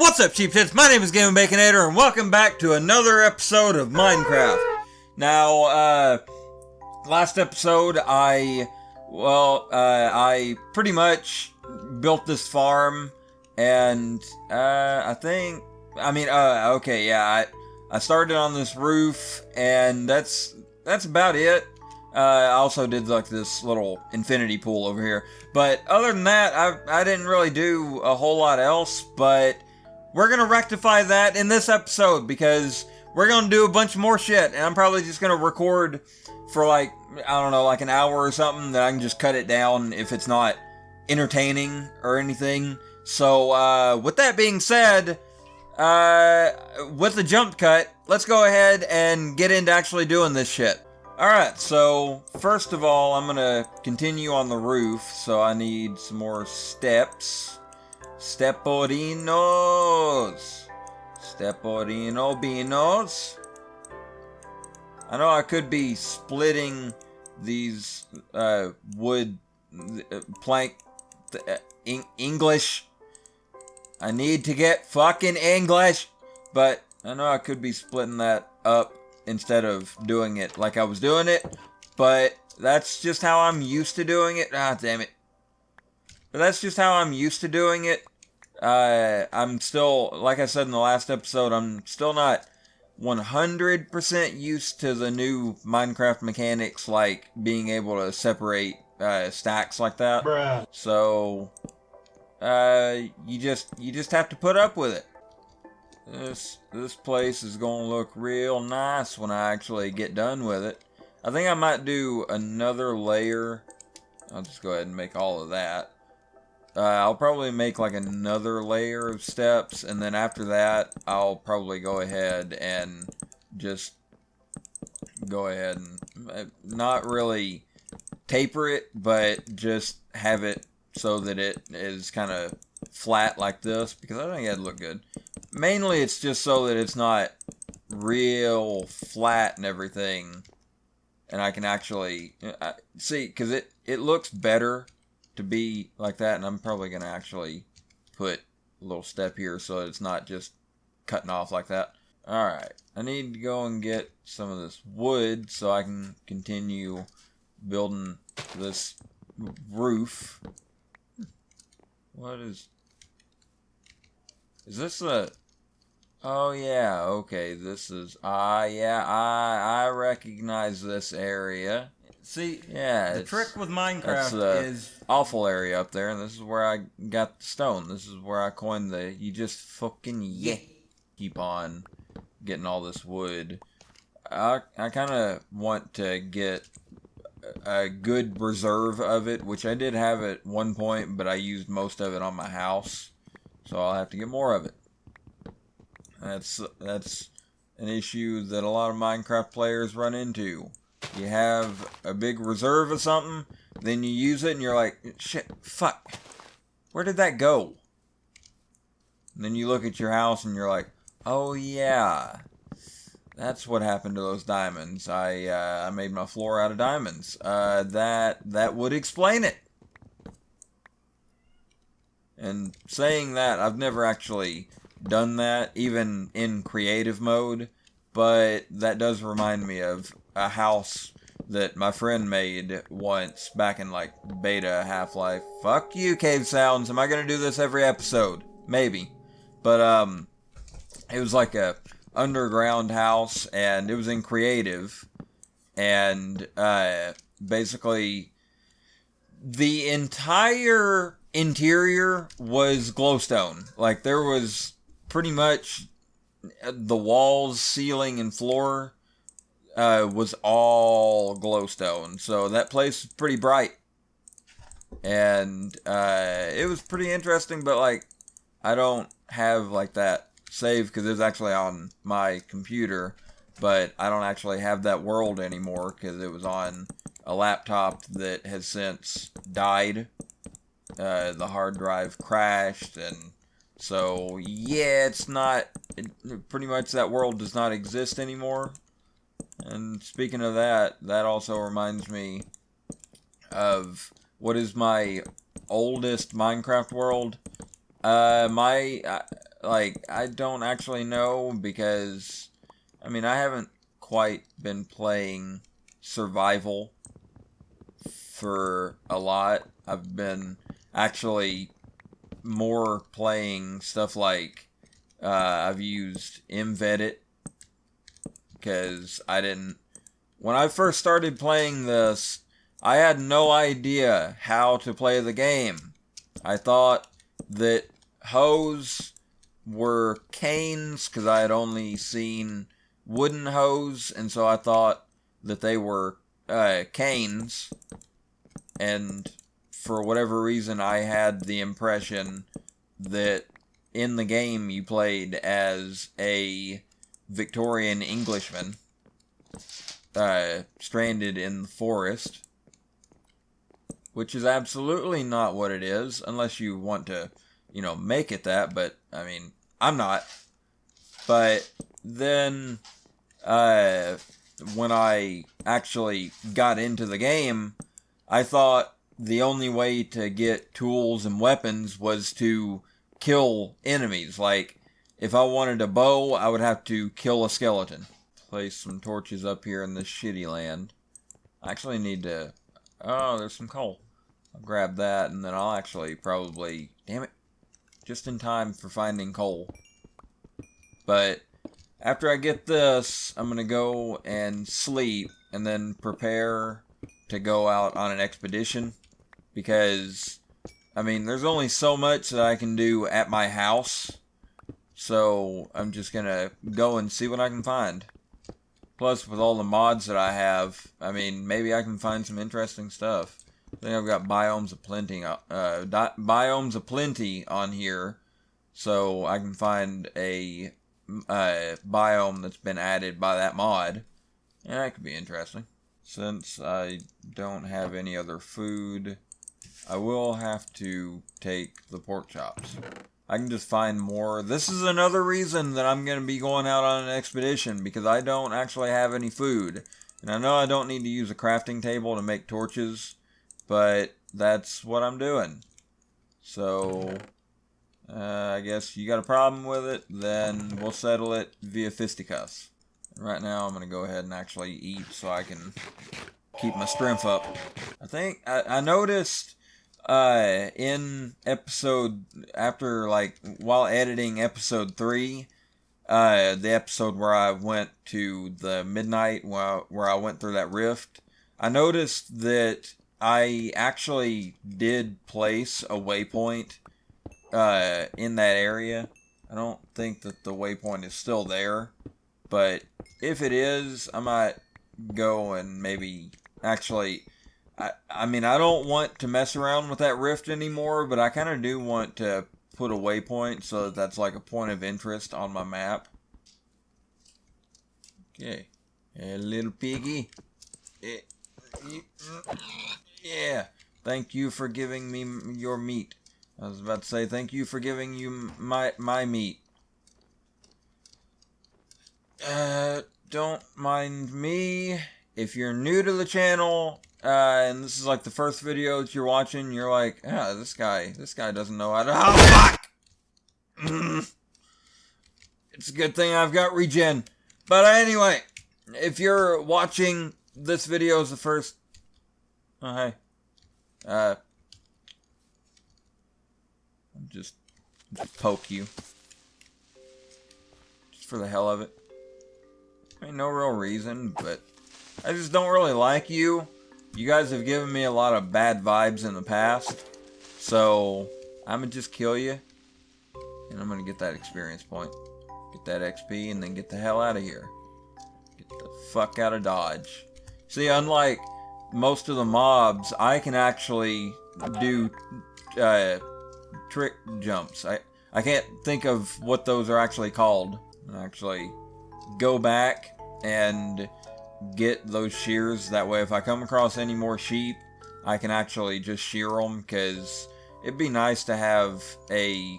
What's up, sheepheads? My name is TheGamingBaconator, and welcome back to another episode of Minecraft. Now, last episode, I pretty much built this farm, and, I started on this roof, and that's about it. I also did, like, this little infinity pool over here. But other than that, I didn't really do a whole lot else, but we're going to rectify that in this episode, because we're going to do a bunch more shit, and I'm probably just going to record for, like, I don't know, like an hour or something, that I can just cut it down if it's not entertaining or anything. So, with that being said, with the jump cut, let's go ahead and get into actually doing this shit. Alright, so first of all, I'm gonna continue on the roof, so I need some more steps. Steporinos! Steporino binos. I know I could be splitting these, wood plank, English. I need to get fucking English, but I know I could be splitting that up instead of doing it like I was doing it, but that's just how I'm used to doing it. Ah, damn it. But that's just how I'm used to doing it. I'm still, like I said in the last episode, I'm still not 100% used to the new Minecraft mechanics, like being able to separate stacks like that. Bruh. So, you just have to put up with it. This place is gonna look real nice when I actually get done with it. I think I might do another layer. I'll just go ahead and make all of that. I'll probably make like another layer of steps, and then after that, I'll probably go ahead and just go ahead and not really taper it, but just have it so that it is kind of flat like this, because I think that'd look good. Mainly, it's just so that it's not real flat and everything, and I can actually see, because it looks better to be like that, and I'm probably going to actually put a little step here so that it's not just cutting off like that. Alright, I need to go and get some of this wood so I can continue building this roof. What is this a... Oh yeah, okay, this is... I recognize this area. See, yeah, the trick with Minecraft is... awful area up there, and this is where I got the stone. This is where I coined the... You just fucking keep on getting all this wood. I kind of want to get a good reserve of it, which I did have at one point, but I used most of it on my house, so I'll have to get more of it. That's an issue that a lot of Minecraft players run into. You have a big reserve of something, then you use it and you're like, shit, fuck, where did that go? And then you look at your house and you're like, oh yeah, that's what happened to those diamonds. I made my floor out of diamonds. That would explain it. And saying that, I've never actually done that, even in creative mode, but that does remind me of a house that my friend made once back in like beta Half-Life. Fuck you, cave sounds. Am I gonna do this every episode? Maybe. But it was like a underground house, and it was in creative, and basically the entire interior was glowstone. Like, there was pretty much the walls, ceiling, and floor was all glowstone. So that place was pretty bright. And it was pretty interesting, but like, I don't have like that saved because it was actually on my computer, but I don't actually have that world anymore because it was on a laptop that has since died. The hard drive crashed, and so yeah, pretty much that world does not exist anymore. And speaking of that, that also reminds me of what is my oldest Minecraft world. like, I don't actually know because, I mean, I haven't quite been playing survival for a lot. I've been actually more playing stuff like, I've used emVedit because I didn't, when I first started playing this, I had no idea how to play the game. I thought that hoes were canes because I had only seen wooden hoes, and so I thought that they were canes, and for whatever reason I had the impression that in the game you played as a Victorian Englishman stranded in the forest, which is absolutely not what it is, unless you want to, you know, make it that, but, I mean, I'm not. But then, when I actually got into the game, I thought the only way to get tools and weapons was to kill enemies. Like, if I wanted a bow, I would have to kill a skeleton. Place some torches up here in this shitty land. I actually need to... Oh, there's some coal. I'll grab that, and then I'll actually probably... Damn it. Just in time for finding coal. But after I get this, I'm going to go and sleep, and then prepare to go out on an expedition. Because, I mean, there's only so much that I can do at my house. So, I'm just going to go and see what I can find. Plus, with all the mods that I have, I mean, maybe I can find some interesting stuff. I think I've got biomes of plenty on here, so I can find a biome that's been added by that mod, and that could be interesting. Since I don't have any other food, I will have to take the pork chops. I can just find more. This is another reason that I'm going to be going out on an expedition, because I don't actually have any food. And I know I don't need to use a crafting table to make torches, but that's what I'm doing. So, I guess you got a problem with it, then we'll settle it via fisticuffs. Right now I'm going to go ahead and actually eat so I can keep my strength up. I think, I noticed... in episode, after, like, while editing episode 3, the episode where I went to the midnight, where I went through that rift, I noticed that I actually did place a waypoint, in that area. I don't think that the waypoint is still there, but if it is, I might go and maybe actually... I mean, I don't want to mess around with that rift anymore, but I kind of do want to put a waypoint so that that's like a point of interest on my map. Okay. Hey, little piggy. Yeah. Thank you for giving me your meat. I was about to say thank you for giving you my meat. Don't mind me. If you're new to the channel... and this is like the first video that you're watching, you're like, ah, this guy doesn't know how to... Oh, fuck! It's a good thing I've got regen. But anyway, if you're watching this video as the first... Oh, hey. I'll just poke you. Just for the hell of it. I mean, no real reason, but I just don't really like you. You guys have given me a lot of bad vibes in the past, so I'm gonna just kill you, and I'm gonna get that experience point, get that XP, and then get the hell out of here. Get the fuck out of Dodge. See, unlike most of the mobs, I can actually do trick jumps. I can't think of what those are actually called. Actually, go back and get those shears. That way if I come across any more sheep, I can actually just shear them, because it'd be nice to have a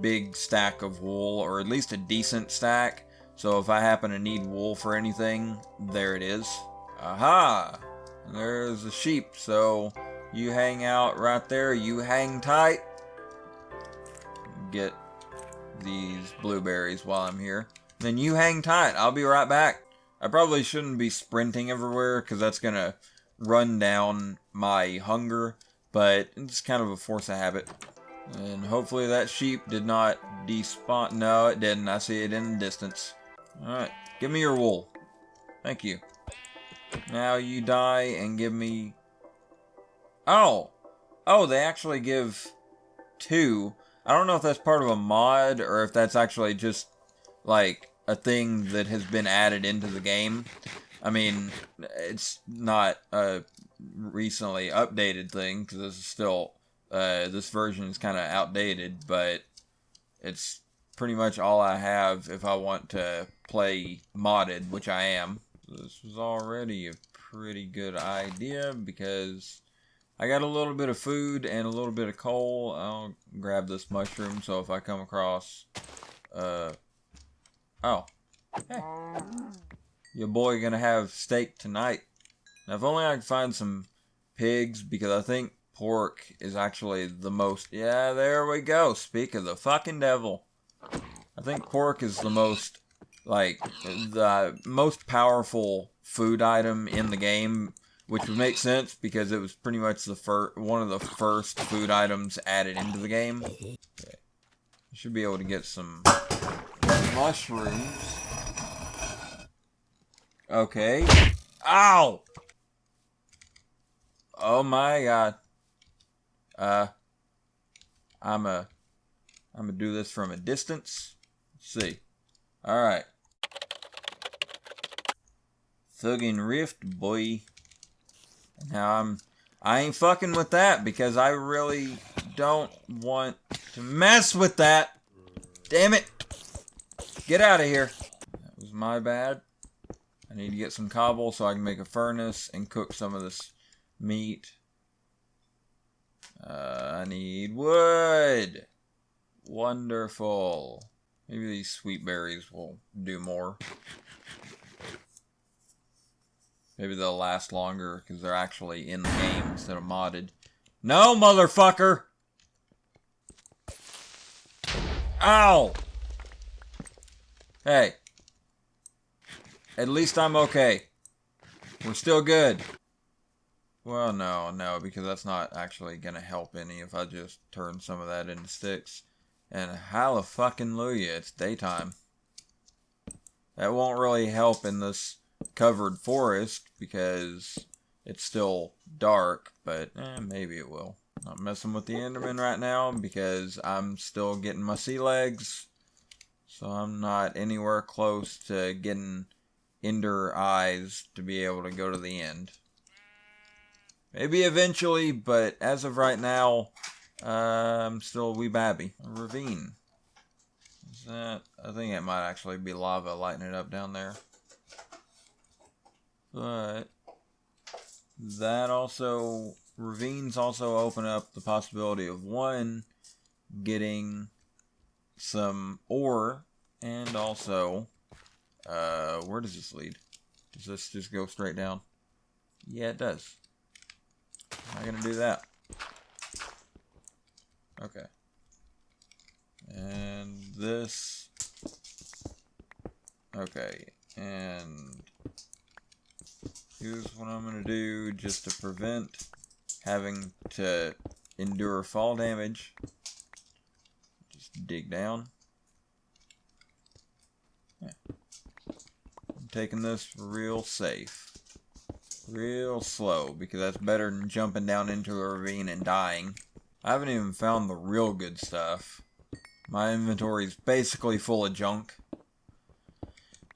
big stack of wool, or at least a decent stack, so if I happen to need wool for anything, there it is. Aha! There's a sheep, so you hang out right there, you hang tight. Get these blueberries while I'm here. Then you hang tight. I'll be right back. I probably shouldn't be sprinting everywhere because that's going to run down my hunger, but it's kind of a force of habit. And hopefully that sheep did not despawn. No, it didn't. I see it in the distance. Alright, give me your wool. Thank you. Now you die and give me... Oh! Oh, they actually give 2. I don't know if that's part of a mod or if that's actually just, like, a thing that has been added into the game. I mean, it's not a recently updated thing, because this is still, this version is kind of outdated, but it's pretty much all I have if I want to play modded, which I am. This was already a pretty good idea, because I got a little bit of food and a little bit of coal. I'll grab this mushroom, so if I come across, oh, hey, your boy gonna have steak tonight. Now, if only I could find some pigs, because I think pork is actually the most, yeah, there we go, speak of the fucking devil. I think pork is the most, like, the most powerful food item in the game, which would make sense because it was pretty much the one of the first food items added into the game. Okay. I should be able to get some mushrooms. Okay. Ow! Oh my god. I'm gonna do this from a distance. Let's see. Alright. Thuggin' Rift, boy. Now I ain't fucking with that because I really don't want to mess with that. Damn it. Get out of here. That was my bad. I need to get some cobble so I can make a furnace and cook some of this meat. I need wood. Wonderful. Maybe these sweet berries will do more. Maybe they'll last longer because they're actually in the game instead of modded. No, motherfucker! Ow! Hey. At least I'm okay. We're still good. Well, no, because that's not actually gonna help any if I just turn some of that into sticks. And hallelujah, it's daytime. That won't really help in this covered forest because it's still dark, but maybe it will. Not messing with the Enderman right now because I'm still getting my sea legs, so I'm not anywhere close to getting Ender eyes to be able to go to the end. Maybe eventually, but as of right now, I'm still a wee babby. A ravine. Is that? I think it might actually be lava lighting it up down there. But that also, ravines also open up the possibility of one, getting some ore, and also, where does this lead? Does this just go straight down? Yeah, it does. I'm not gonna do that. Okay. And this. Okay, and here's what I'm going to do just to prevent having to endure fall damage. Just dig down. Yeah. I'm taking this real safe. Real slow, because that's better than jumping down into a ravine and dying. I haven't even found the real good stuff. My inventory's basically full of junk.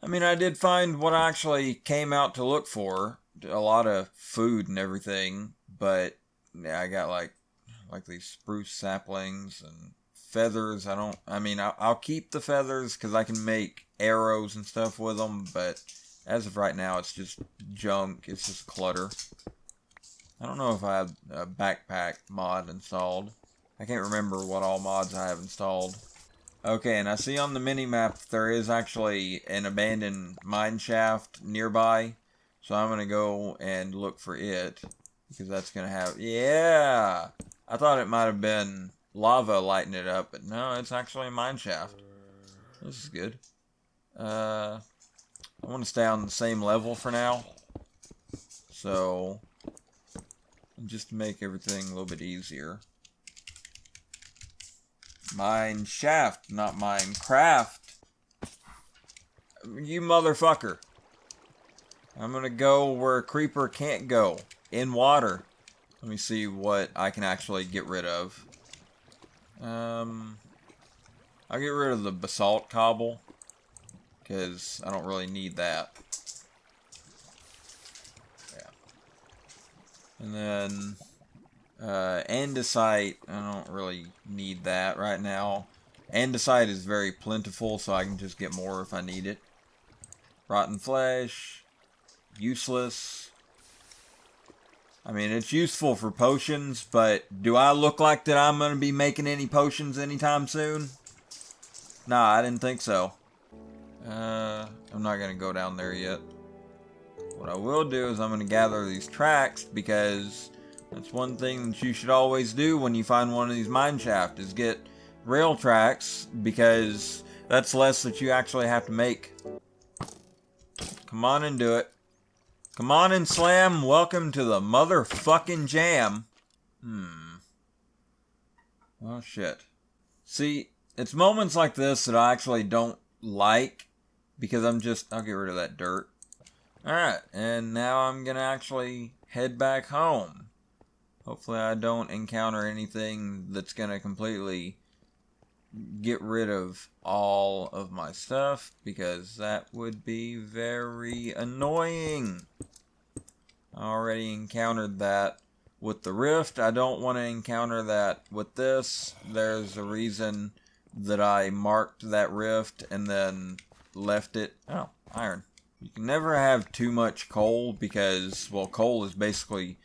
I mean, I did find what I actually came out to look for. A lot of food and everything. But, yeah, I got like these spruce saplings and feathers. I'll keep the feathers because I can make arrows and stuff with them. But as of right now, it's just junk. It's just clutter. I don't know if I have a backpack mod installed. I can't remember what all mods I have installed. Okay, and I see on the mini-map there is actually an abandoned mine shaft nearby. So I'm going to go and look for it. Because that's going to have... Yeah! I thought it might have been lava lighting it up, but no, it's actually a mine shaft. This is good. I want to stay on the same level for now. So, just to make everything a little bit easier. Mine shaft, not mine craft. You motherfucker. I'm gonna go where a creeper can't go. In water. Let me see what I can actually get rid of. I'll get rid of the basalt cobble. Because I don't really need that. Yeah. And then andesite, I don't really need that right now. Andesite is very plentiful, so I can just get more if I need it. Rotten flesh. Useless. I mean, it's useful for potions, but do I look like that I'm going to be making any potions anytime soon? Nah, I didn't think so. I'm not going to go down there yet. What I will do is I'm going to gather these tracks, because that's one thing that you should always do when you find one of these mine shafts, is get rail tracks, because that's less that you actually have to make. Come on and do it. Come on and slam. Welcome to the motherfucking jam. Oh shit. See, it's moments like this that I actually don't like, because I'll get rid of that dirt. Alright, and now I'm gonna actually head back home. Hopefully I don't encounter anything that's gonna completely get rid of all of my stuff, because that would be very annoying. I already encountered that with the rift. I don't want to encounter that with this. There's a reason that I marked that rift and then left it. Oh, iron. You can never have too much coal because, well, coal is basically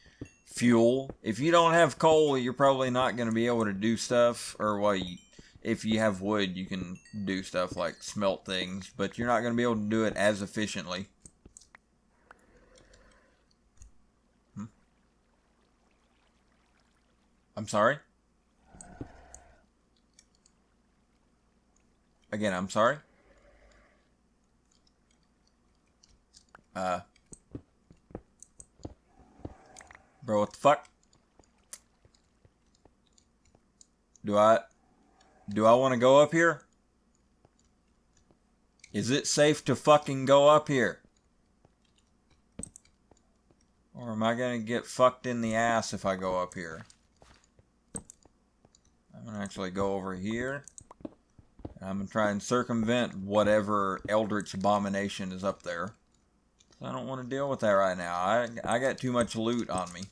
fuel. If you don't have coal, you're probably not going to be able to do stuff, or well, if you have wood, you can do stuff like smelt things, but you're not going to be able to do it as efficiently. I'm sorry? Again, I'm sorry? Bro, what the fuck? Do I want to go up here? Is it safe to fucking go up here? Or am I gonna get fucked in the ass if I go up here? I'm gonna actually go over here. I'm gonna try and circumvent whatever Eldritch Abomination is up there. I don't want to deal with that right now. I got too much loot on me.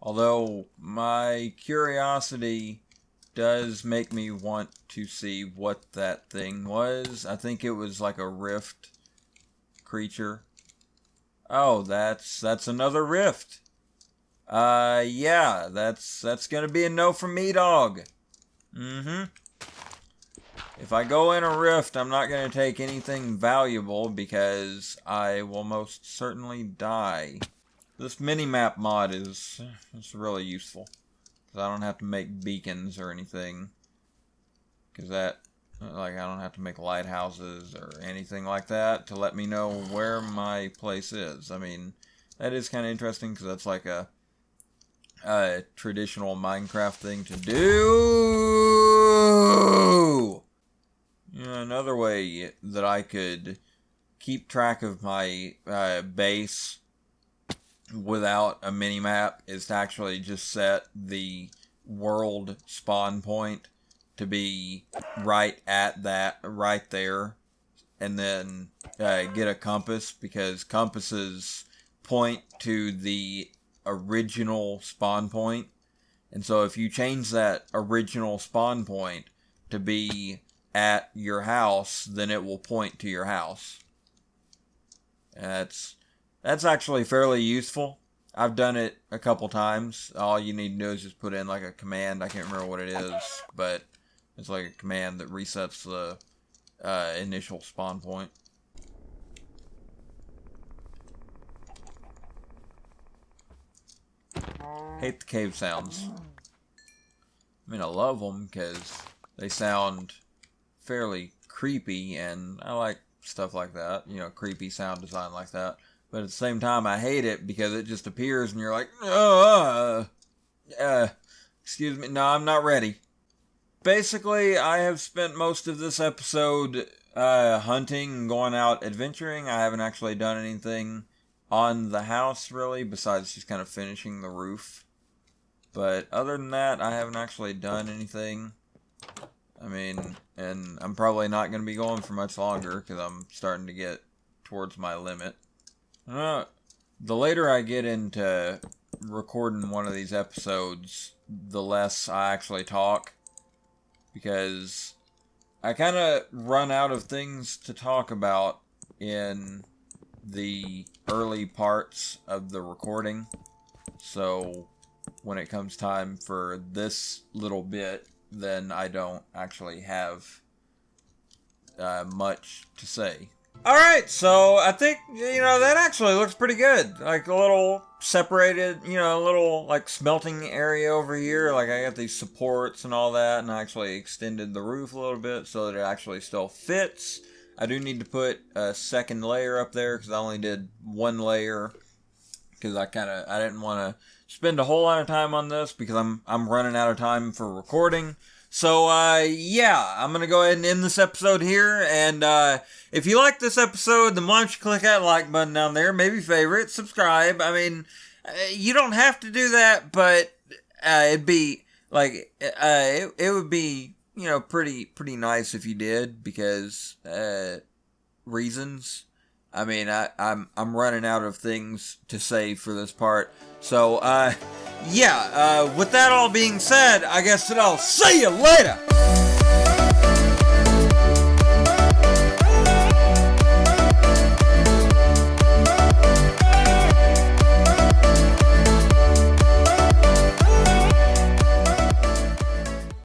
Although, my curiosity does make me want to see what that thing was. I think it was like a rift creature. Oh, that's another rift. Yeah, that's gonna be a no from me, dog. If I go in a rift, I'm not going to take anything valuable because I will most certainly die. This mini-map mod is really useful. Because I don't have to make beacons or anything. Because that, like, I don't have to make lighthouses or anything like that to let me know where my place is. I mean, that is kind of interesting because that's like a traditional Minecraft thing to do. You know, another way that I could keep track of my base without a mini-map is to actually just set the world spawn point to be right at that, right there, and then get a compass, because compasses point to the original spawn point. And so if you change that original spawn point to be at your house, then it will point to your house. That's actually fairly useful. I've done it a couple times. All you need to do is just put in like a command. I can't remember what it is, but it's like a command that resets the initial spawn point. Hate the cave sounds. I mean, I love them because they sound fairly creepy, and I like stuff like that, you know, creepy sound design like that. But at the same time, I hate it because it just appears and you're like, excuse me, no, I'm not ready. Basically, I have spent most of this episode hunting and going out adventuring. I haven't actually done anything on the house, really, besides just kind of finishing the roof. But other than that, I haven't actually done anything. I mean, and I'm probably not going to be going for much longer because I'm starting to get towards my limit. The later I get into recording one of these episodes, the less I actually talk. Because I kind of run out of things to talk about in the early parts of the recording. So when it comes time for this little bit, then I don't actually have much to say. Alright, so I think, you know, that actually looks pretty good. Like a little separated, you know, a little like smelting area over here. Like I got these supports and all that, and I actually extended the roof a little bit so that it actually still fits. I do need to put a second layer up there because I only did one layer because I didn't want to spend a whole lot of time on this because I'm running out of time for recording. So, yeah, I'm going to go ahead and end this episode here, and, if you like this episode, then why don't you click that like button down there, maybe favorite, subscribe. I mean, you don't have to do that, but, it'd be, like, it would be, you know, pretty nice if you did, because, reasons. I mean, I'm running out of things to say for this part, so, yeah, with that all being said, I guess that I'll see you later!